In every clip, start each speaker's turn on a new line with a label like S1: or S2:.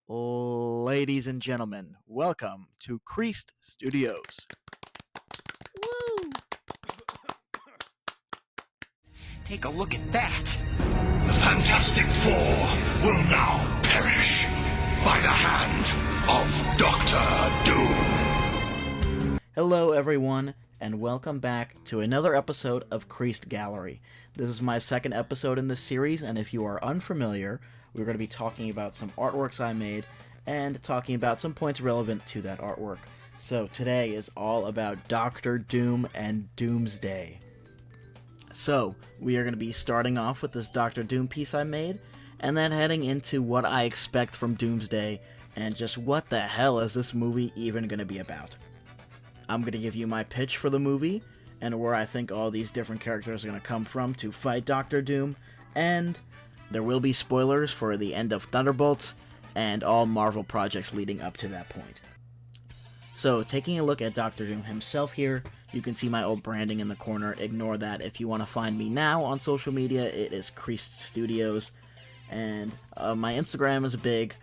S1: Ladies and gentlemen, welcome to Creased Studios.
S2: Woo! Take a look at that!
S3: The Fantastic Four will now perish by the hand of Doctor Doom.
S1: Hello everyone, and welcome back to another episode of Creased Gallery. This is my second episode in this series, and if you are unfamiliar, we're going to be talking about some artworks I made, and talking about some points relevant to that artwork. So today is all about Doctor Doom and Doomsday. So, we are going to be starting off with this Doctor Doom piece I made, and then heading into what I expect from Doomsday, and just what the hell is this movie even going to be about. I'm going to give you my pitch for the movie, and where I think all these different characters are going to come from to fight Doctor Doom, and there will be spoilers for the end of Thunderbolts, and all Marvel projects leading up to that point. So, taking a look at Doctor Doom himself here, you can see my old branding in the corner. Ignore that. If you want to find me now on social media, it is Creased Studios. And my Instagram is a big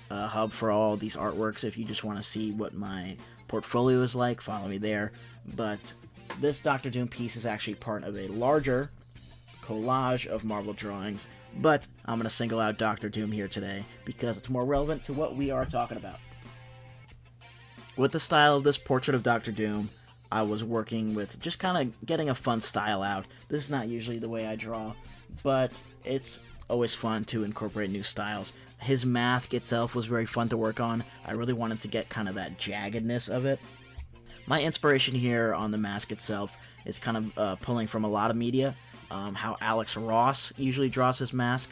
S1: hub for all these artworks. If you just want to see what my portfolio is like, follow me there. But this Doctor Doom piece is actually part of a larger collage of Marvel drawings. But I'm going to single out Doctor Doom here today because it's more relevant to what we are talking about. With the style of this portrait of Doctor Doom, I was working with just kind of getting a fun style out. This is not usually the way I draw, but it's always fun to incorporate new styles. His mask itself was very fun to work on. I really wanted to get kind of that jaggedness of it. My inspiration here on the mask itself is kind of pulling from a lot of media. How Alex Ross usually draws his mask.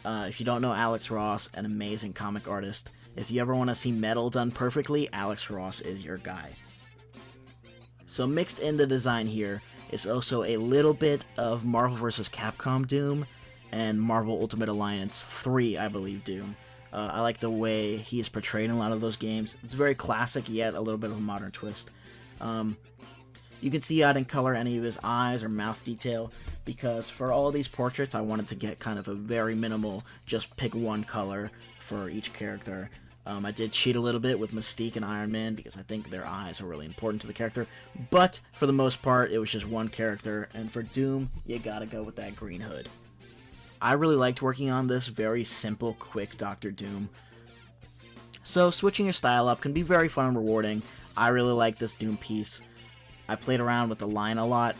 S1: If you don't know Alex Ross, an amazing comic artist. If you ever want to see metal done perfectly, Alex Ross is your guy. So mixed in the design here is also a little bit of Marvel vs. Capcom Doom and Marvel Ultimate Alliance 3, I believe, Doom. I like the way he is portrayed in a lot of those games. It's very classic, yet a little bit of a modern twist. You can see I didn't color any of his eyes or mouth detail, because for all of these portraits, I wanted to get kind of a very minimal, just pick one color for each character. I did cheat a little bit with Mystique and Iron Man because I think their eyes are really important to the character, but for the most part, it was just one character, and for Doom, you gotta go with that green hood. I really liked working on this very simple, quick Doctor Doom. So switching your style up can be very fun and rewarding. I really like this Doom piece. I played around with the line a lot.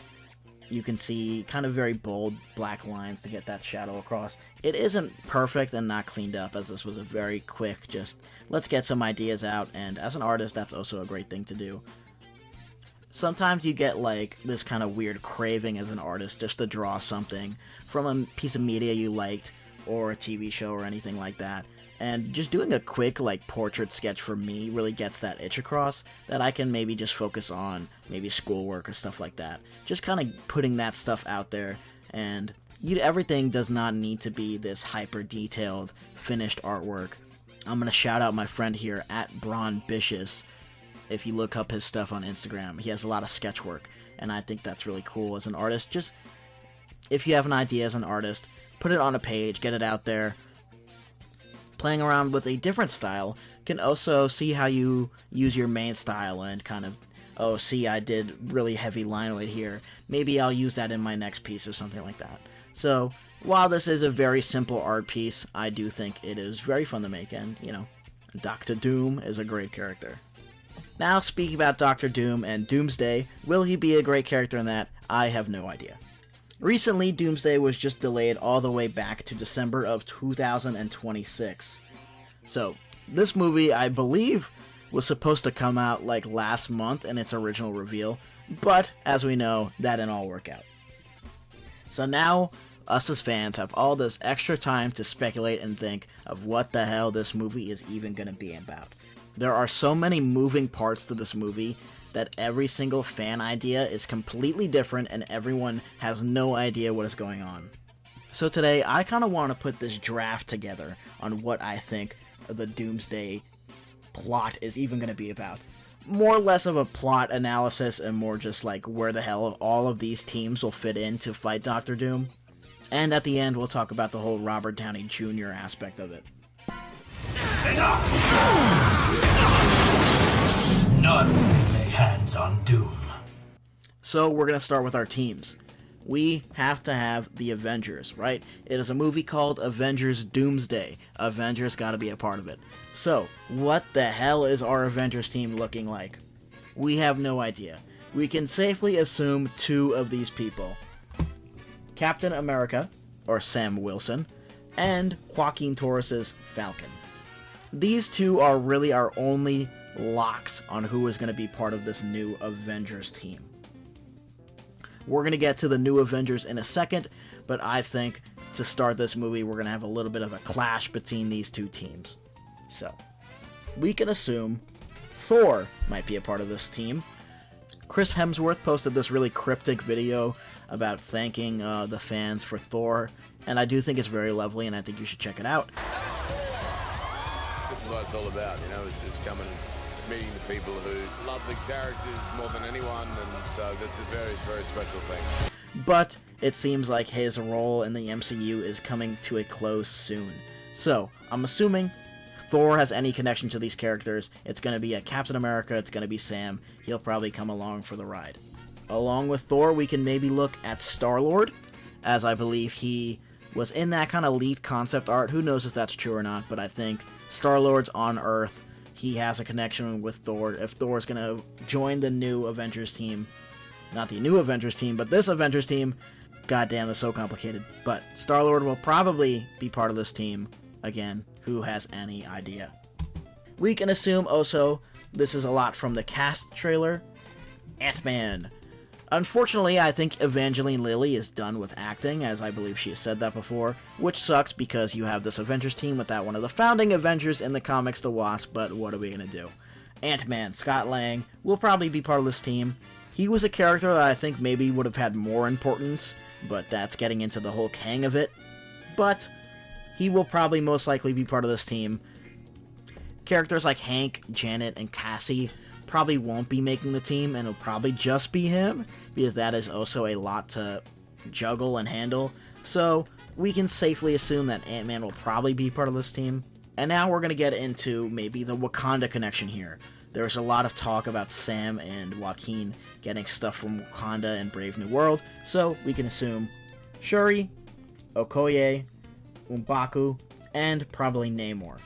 S1: You can see kind of very bold black lines to get that shadow across. It isn't perfect and not cleaned up, as this was a very quick, just let's get some ideas out, and as an artist, that's also a great thing to do. Sometimes you get like this kind of weird craving as an artist just to draw something from a piece of media you liked, or a TV show or anything like that. And just doing a quick like portrait sketch for me really gets that itch across that I can maybe just focus on maybe schoolwork or stuff like that. Just kind of putting that stuff out there, and everything does not need to be this hyper detailed finished artwork. I'm going to shout out my friend here at BronBicious. If you look up his stuff on Instagram, he has a lot of sketch work, and I think that's really cool as an artist. Just if you have an idea as an artist, put it on a page, get it out there. Playing around with a different style can also see how you use your main style and kind of, oh, see, I did really heavy line weight here. Maybe I'll use that in my next piece or something like that. So, while this is a very simple art piece, I do think it is very fun to make, and, you know, Doctor Doom is a great character. Now, speaking about Doctor Doom and Doomsday, will he be a great character in that? I have no idea. Recently, Doomsday was just delayed all the way back to December of 2026. So, this movie, I believe, was supposed to come out like last month in its original reveal, but as we know, that didn't all work out. So now, us as fans have all this extra time to speculate and think of what the hell this movie is even going to be about. There are so many moving parts to this movie that every single fan idea is completely different and everyone has no idea what is going on. So today, I kind of want to put this draft together on what I think the Doomsday plot is even going to be about. More or less of a plot analysis and more just like where the hell all of these teams will fit in to fight Doctor Doom. And at the end, we'll talk about the whole Robert Downey Jr. aspect of it.
S3: Enough! None lay hands on Doom.
S1: So we're going to start with our teams. We have to have the Avengers, right? It is a movie called Avengers Doomsday. Avengers got to be a part of it. So, what the hell is our Avengers team looking like? We have no idea. We can safely assume two of these people. Captain America, or Sam Wilson, and Joaquin Torres' Falcon. These two are really our only locks on who is going to be part of this new Avengers team. We're going to get to the new Avengers in a second, but I think to start this movie, we're going to have a little bit of a clash between these two teams. So, we can assume Thor might be a part of this team. Chris Hemsworth posted this really cryptic video about thanking the fans for Thor, and I do think it's very lovely, and I think you should check it out.
S4: This is what it's all about, you know, is coming, meeting the people who love the characters more than anyone, and so that's a very, very special thing.
S1: But it seems like his role in the MCU is coming to a close soon. So, I'm assuming Thor has any connection to these characters. It's going to be a Captain America, it's going to be Sam. He'll probably come along for the ride. Along with Thor, we can maybe look at Star-Lord, as I believe he was in that kind of leaked concept art. Who knows if that's true or not, but I think Star-Lord's on Earth. He has a connection with Thor. If Thor's going to join the new Avengers team, not the new Avengers team, but this Avengers team, goddamn, it's so complicated. But Star-Lord will probably be part of this team. Again, who has any idea? We can assume also this is a lot from the cast trailer. Ant-Man. Unfortunately, I think Evangeline Lilly is done with acting, as I believe she has said that before, which sucks because you have this Avengers team without one of the founding Avengers in the comics, the Wasp, but what are we going to do? Ant-Man, Scott Lang, will probably be part of this team. He was a character that I think maybe would have had more importance, but that's getting into the whole hang of it. But he will probably most likely be part of this team. Characters like Hank, Janet, and Cassie probably won't be making the team, and it'll probably just be him, because that is also a lot to juggle and handle. So we can safely assume that Ant-Man will probably be part of this team. And now we're going to get into maybe the Wakanda connection here. There's a lot of talk about Sam and Joaquin getting stuff from Wakanda and Brave New World, so we can assume Shuri, Okoye, M'Baku, and probably Namor.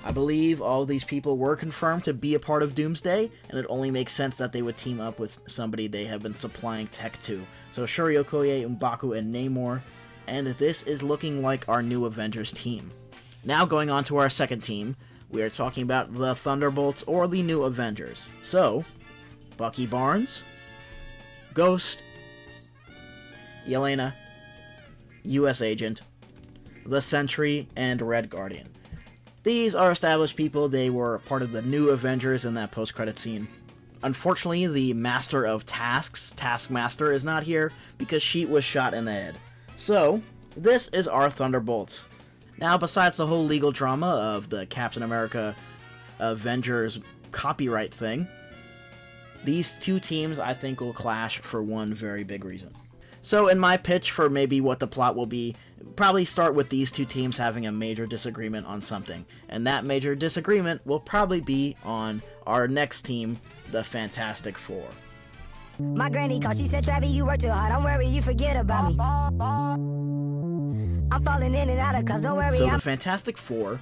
S1: I believe all of these people were confirmed to be a part of Doomsday, and it only makes sense that they would team up with somebody they have been supplying tech to. So Shuri, Okoye, M'Baku, and Namor, and this is looking like our new Avengers team. Now going on to our second team, we are talking about the Thunderbolts, or the new Avengers. So, Bucky Barnes, Ghost, Yelena, US Agent, the Sentry, and Red Guardian. These are established people. They were part of the new Avengers in that post-credit scene. Unfortunately, the Master of Tasks, Taskmaster, is not here because she was shot in the head. So, this is our Thunderbolts. Now, besides the whole legal drama of the Captain America Avengers copyright thing, these two teams, I think, will clash for one very big reason. So, in my pitch for maybe what the plot will be, probably start with these two teams having a major disagreement on something. And that major disagreement will probably be on our next team, the Fantastic Four.
S5: My granny called, she said, Travis, you work too hard, don't worry, you forget about me. I'm falling in and out of cause, don't worry.
S1: So the Fantastic Four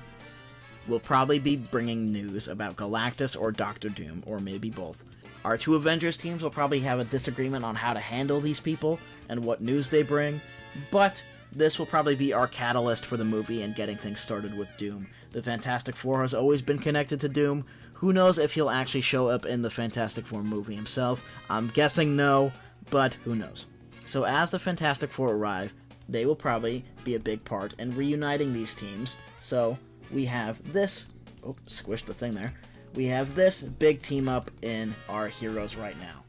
S1: will probably be bringing news about Galactus or Doctor Doom, or maybe both. Our two Avengers teams will probably have a disagreement on how to handle these people and what news they bring, but this will probably be our catalyst for the movie and getting things started with Doom. The Fantastic Four has always been connected to Doom. Who knows if he'll actually show up in the Fantastic Four movie himself? I'm guessing no, but who knows. So as the Fantastic Four arrive, they will probably be a big part in reuniting these teams. So we have this... Oh, squished the thing there. We have this big team up in our heroes right now.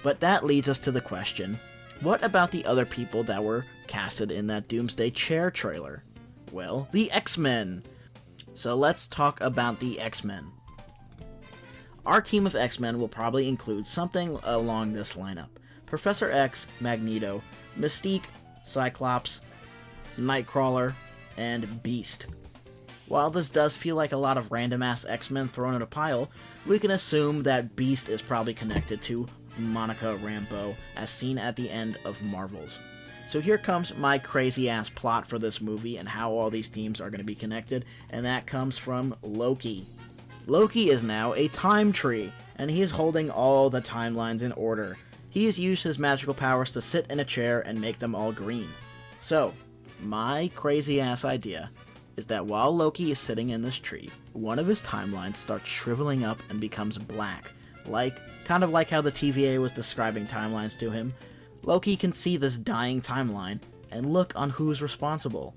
S1: But that leads us to the question, what about the other people that were casted in that Doomsday Chair trailer? Well, the X-Men. So let's talk about the X-Men. Our team of X-Men will probably include something along this lineup. Professor X, Magneto, Mystique, Cyclops, Nightcrawler, and Beast. While this does feel like a lot of random-ass X-Men thrown in a pile, we can assume that Beast is probably connected to Monica Rambeau, as seen at the end of Marvels. So here comes my crazy-ass plot for this movie and how all these teams are going to be connected, and that comes from Loki. Loki is now a time tree, and he is holding all the timelines in order. He has used his magical powers to sit in a chair and make them all green. So, my crazy-ass idea is that while Loki is sitting in this tree, one of his timelines starts shriveling up and becomes black. Kind of like how the TVA was describing timelines to him. Loki can see this dying timeline and look on who's responsible.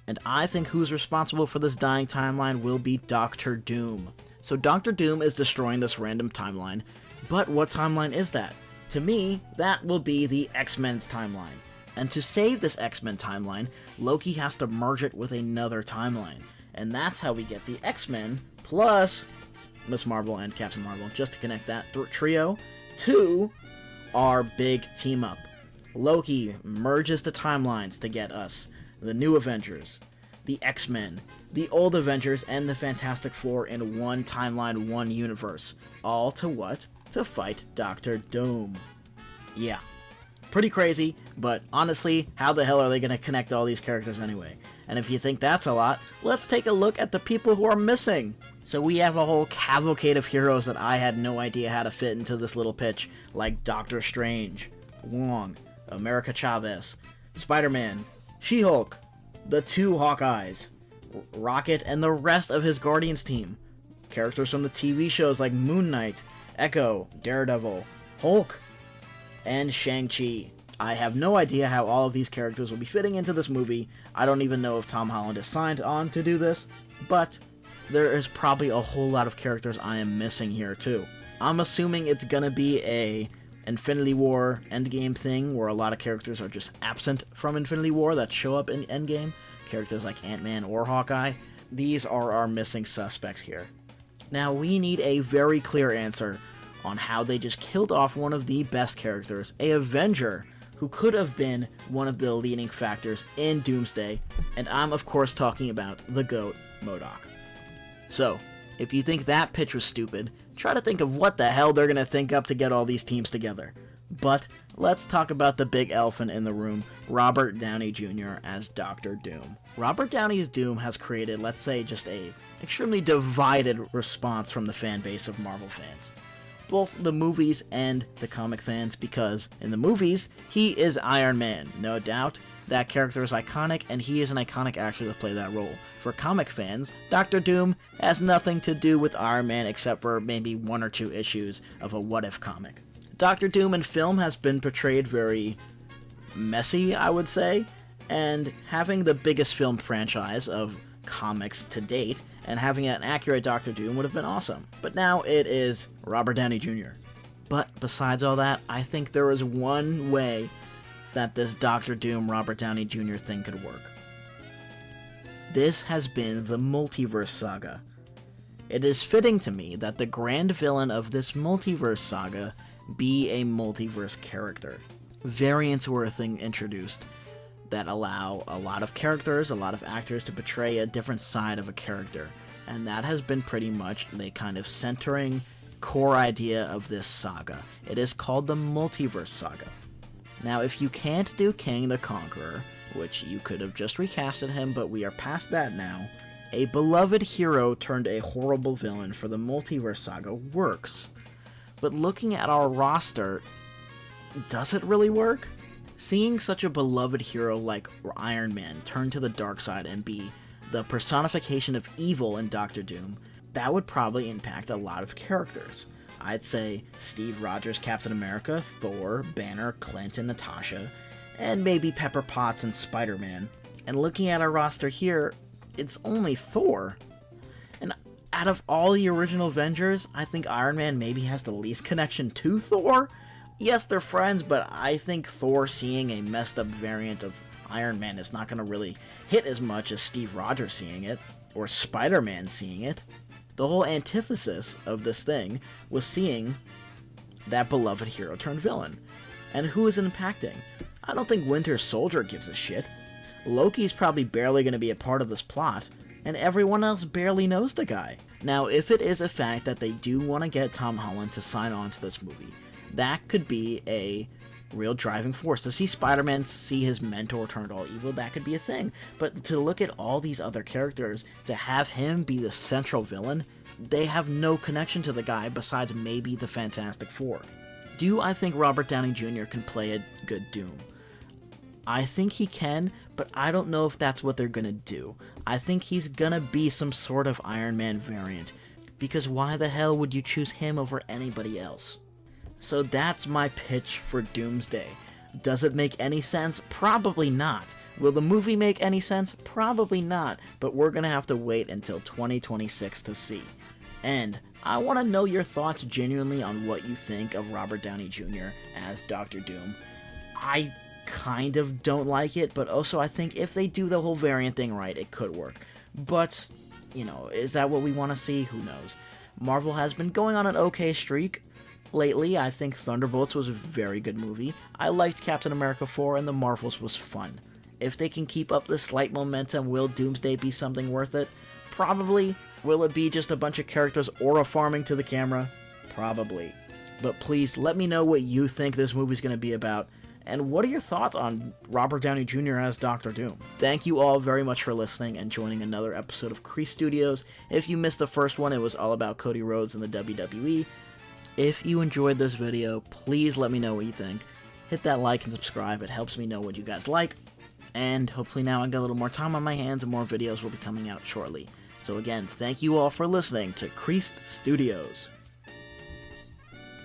S1: And I think who's responsible for this dying timeline will be Doctor Doom. So Doctor Doom is destroying this random timeline, but what timeline is that? To me, that will be the X-Men's timeline. And to save this X-Men timeline, Loki has to merge it with another timeline. And that's how we get the X-Men plus Ms. Marvel and Captain Marvel, just to connect that trio to our big team-up. Loki merges the timelines to get us the new Avengers, the X-Men, the old Avengers, and the Fantastic Four in one timeline, one universe. All to what? To fight Doctor Doom. Yeah. Pretty crazy, but honestly, how the hell are they going to connect all these characters anyway? And if you think that's a lot, let's take a look at the people who are missing. So we have a whole cavalcade of heroes that I had no idea how to fit into this little pitch, like Doctor Strange, Wong, America Chavez, Spider-Man, She-Hulk, the 2 Hawkeyes, Rocket, and the rest of his Guardians team. Characters from the TV shows like Moon Knight, Echo, Daredevil, Hulk, and Shang-Chi. I have no idea how all of these characters will be fitting into this movie. I don't even know if Tom Holland is signed on to do this, but there is probably a whole lot of characters I am missing here too. I'm assuming it's gonna be a Infinity War Endgame thing where a lot of characters are just absent from Infinity War that show up in Endgame. Characters like Ant-Man or Hawkeye. These are our missing suspects here. Now we need a very clear answer on how they just killed off one of the best characters, a Avenger, who could have been one of the leading factors in Doomsday, and I'm of course talking about the GOAT, MODOK. So, if you think that pitch was stupid, try to think of what the hell they're gonna think up to get all these teams together. But, let's talk about the big elephant in the room, Robert Downey Jr. as Dr. Doom. Robert Downey's Doom has created, let's say, just a extremely divided response from the fan base of Marvel fans. Both the movies and the comic fans, because in the movies, he is Iron Man, no doubt. That character is iconic, and he is an iconic actor to play that role. For comic fans, Dr. Doom has nothing to do with Iron Man except for maybe 1 or 2 issues of a What If comic. Dr. Doom in film has been portrayed very messy, I would say, and having the biggest film franchise of comics to date, and having an accurate Dr. Doom would have been awesome. But now it is Robert Downey Jr. But besides all that, I think there is one way that this Dr. Doom Robert Downey Jr. thing could work. This has been the multiverse saga. It is fitting to me that the grand villain of this multiverse saga be a multiverse character. Variants were a thing introduced that allow a lot of characters, a lot of actors to portray a different side of a character. And that has been pretty much the kind of centering core idea of this saga. It is called the Multiverse Saga. Now, if you can't do Kang the Conqueror, which you could have just recasted him, but we are past that now, a beloved hero turned a horrible villain for the Multiverse Saga works. But looking at our roster, does it really work? Seeing such a beloved hero like Iron Man turn to the dark side and be the personification of evil in Doctor Doom, that would probably impact a lot of characters. I'd say Steve Rogers, Captain America, Thor, Banner, Clint, and Natasha, and maybe Pepper Potts and Spider-Man. And looking at our roster here, it's only Thor. And out of all the original Avengers, I think Iron Man maybe has the least connection to Thor. Yes, they're friends, but I think Thor seeing a messed up variant of Iron Man is not going to really hit as much as Steve Rogers seeing it, or Spider-Man seeing it. The whole antithesis of this thing was seeing that beloved hero turn villain. And who is it impacting? I don't think Winter Soldier gives a shit. Loki's probably barely going to be a part of this plot. and everyone else barely knows the guy. Now, if it is a fact that they do want to get Tom Holland to sign on to this movie, that could be a real driving force. To see Spider-Man see his mentor turned all evil, that could be a thing. But to look at all these other characters, to have him be the central villain, they have no connection to the guy besides maybe the Fantastic Four. Do I think Robert Downey Jr. can play a good Doom? I think he can, but I don't know if that's what they're gonna do. I think he's gonna be some sort of Iron Man variant, because why the hell would you choose him over anybody else? So that's my pitch for Doomsday. Does it make any sense? Probably not. Will the movie make any sense? Probably not, but we're gonna have to wait until 2026 to see. And I want to know your thoughts genuinely on what you think of Robert Downey Jr. as Dr. Doom. I kind of don't like it, but also I think if they do the whole variant thing right, it could work. But, you know, is that what we want to see? Who knows? Marvel has been going on an okay streak lately. I think Thunderbolts was a very good movie. I liked Captain America 4, and The Marvels was fun. If they can keep up this slight momentum, will Doomsday be something worth it? Probably. Will it be just a bunch of characters aura farming to the camera? Probably. But please, let me know what you think this movie's going to be about, and what are your thoughts on Robert Downey Jr. as Dr. Doom? Thank you all very much for listening and joining another episode of Creased Studios. If you missed the first one, it was all about Cody Rhodes and the WWE. If you enjoyed this video, please let me know what you think. Hit that like and subscribe, it helps me know what you guys like. And hopefully now I got a little more time on my hands and more videos will be coming out shortly. So again, thank you all for listening to Creased Studios.